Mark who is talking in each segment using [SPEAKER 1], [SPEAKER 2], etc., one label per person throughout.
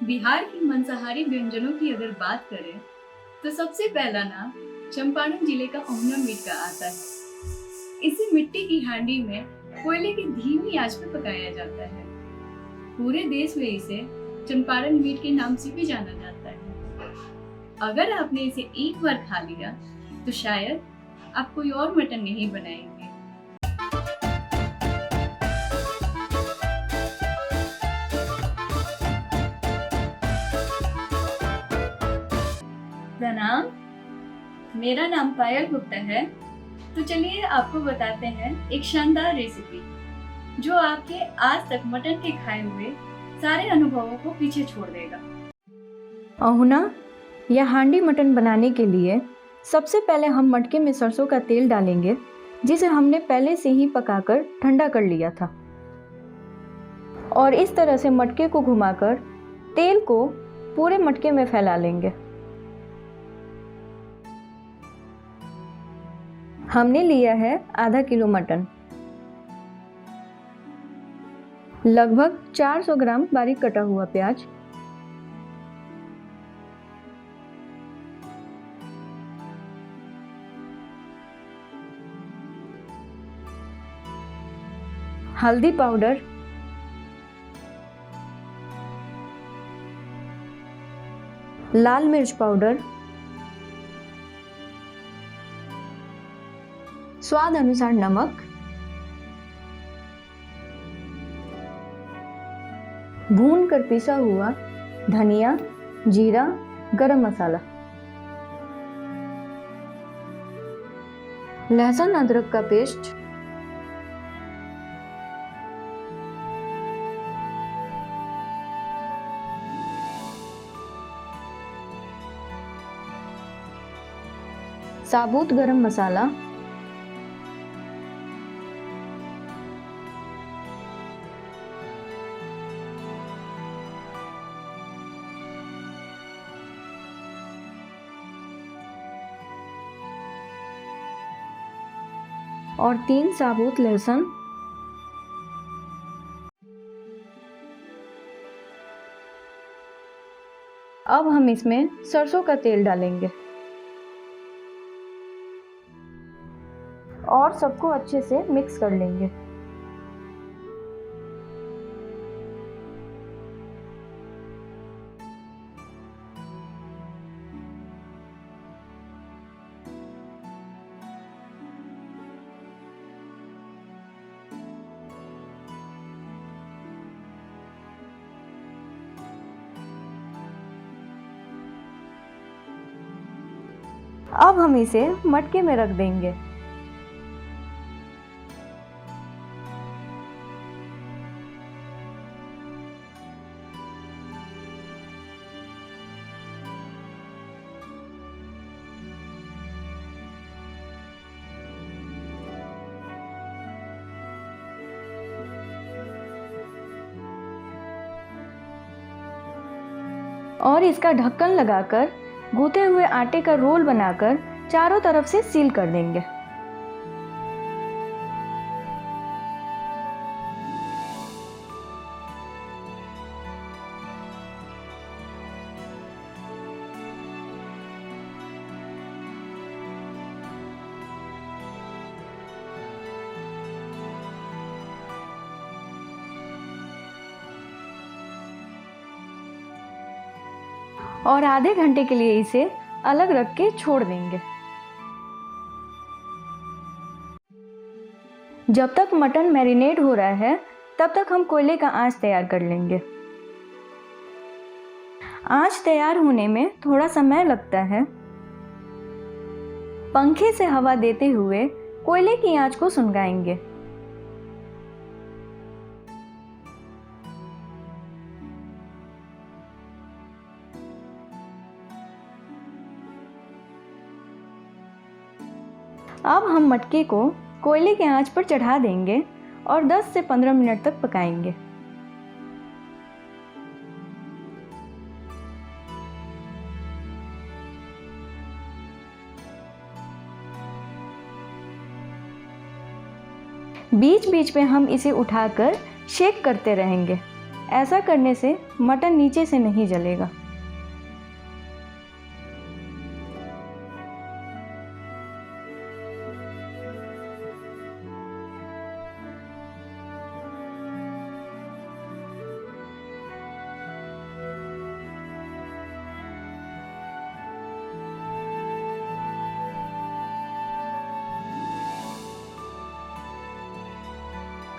[SPEAKER 1] बिहार के मांसाहारी व्यंजनों की अगर बात करें तो सबसे पहला नाम चंपारण जिले का अहुना मीट का आता है। इसे मिट्टी की हांडी में कोयले की धीमी आंच पर पकाया जाता है। पूरे देश में इसे चंपारण मीट के नाम से भी जाना जाता है। अगर आपने इसे एक बार खा लिया तो शायद आप कोई और मटन नहीं बनाएंगे। प्रणाम, मेरा नाम पायल गुप्ता है। तो चलिए आपको बताते हैं एक शानदार रेसिपी जो आपके आज तक मटन के खाए हुए सारे अनुभवों को पीछे छोड़ देगा।
[SPEAKER 2] अहुना या हांडी मटन बनाने के लिए सबसे पहले हम मटके में सरसों का तेल डालेंगे, जिसे हमने पहले से ही पकाकर ठंडा कर लिया था। और इस तरह से मटके को घुमाकर तेल को पूरे मटके में फैला लेंगे। हमने लिया है आधा किलो मटन, लगभग 400 ग्राम बारीक कटा हुआ प्याज, हल्दी पाउडर, लाल मिर्च पाउडर, स्वाद अनुसार नमक, भून कर पिसा हुआ धनिया, जीरा, गरम मसाला, लहसुन अदरक का पेस्ट, साबुत गरम मसाला, और 3 साबुत लहसुन। अब हम इसमें सरसों का तेल डालेंगे और सबको अच्छे से मिक्स कर लेंगे। अब हम इसे मटके में रख देंगे। और इसका ढक्कन लगाकर गूंथे हुए आटे का रोल बनाकर चारों तरफ से सील कर देंगे। और आधे घंटे के लिए इसे अलग रख के छोड़ देंगे। जब तक मटन मैरिनेट हो रहा है तब तक हम कोयले का आंच तैयार कर लेंगे। आंच तैयार होने में थोड़ा समय लगता है। पंखे से हवा देते हुए कोयले की आंच को सुलगाएंगे। अब हम मटके को कोयले के आंच पर चढ़ा देंगे और 10 से 15 मिनट तक पकाएंगे। बीच बीच में हम इसे उठाकर शेक करते रहेंगे। ऐसा करने से मटन नीचे से नहीं जलेगा।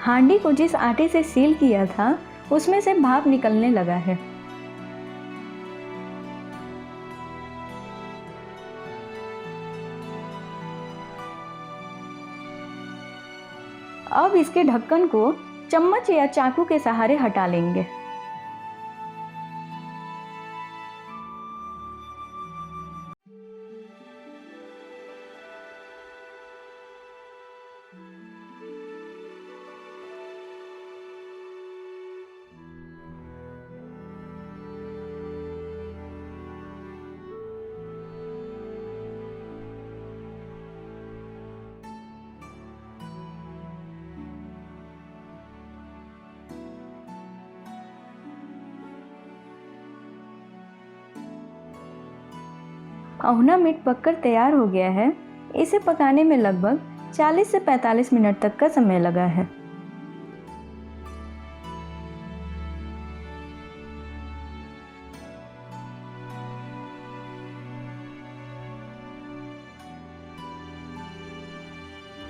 [SPEAKER 2] हांडी को जिस आटे से सील किया था उसमें से भाप निकलने लगा है। अब इसके ढक्कन को चम्मच या चाकू के सहारे हटा लेंगे। अहुना मीट पककर तैयार हो गया है। इसे पकाने में लगभग 40 से 45 मिनट तक का समय लगा है।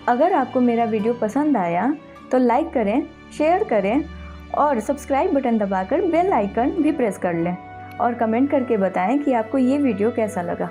[SPEAKER 2] अगर आपको मेरा वीडियो पसंद आया तो लाइक करें, शेयर करें और सब्सक्राइब बटन दबाकर बेल आइकन भी प्रेस कर लें और कमेंट करके बताएं कि आपको ये वीडियो कैसा लगा।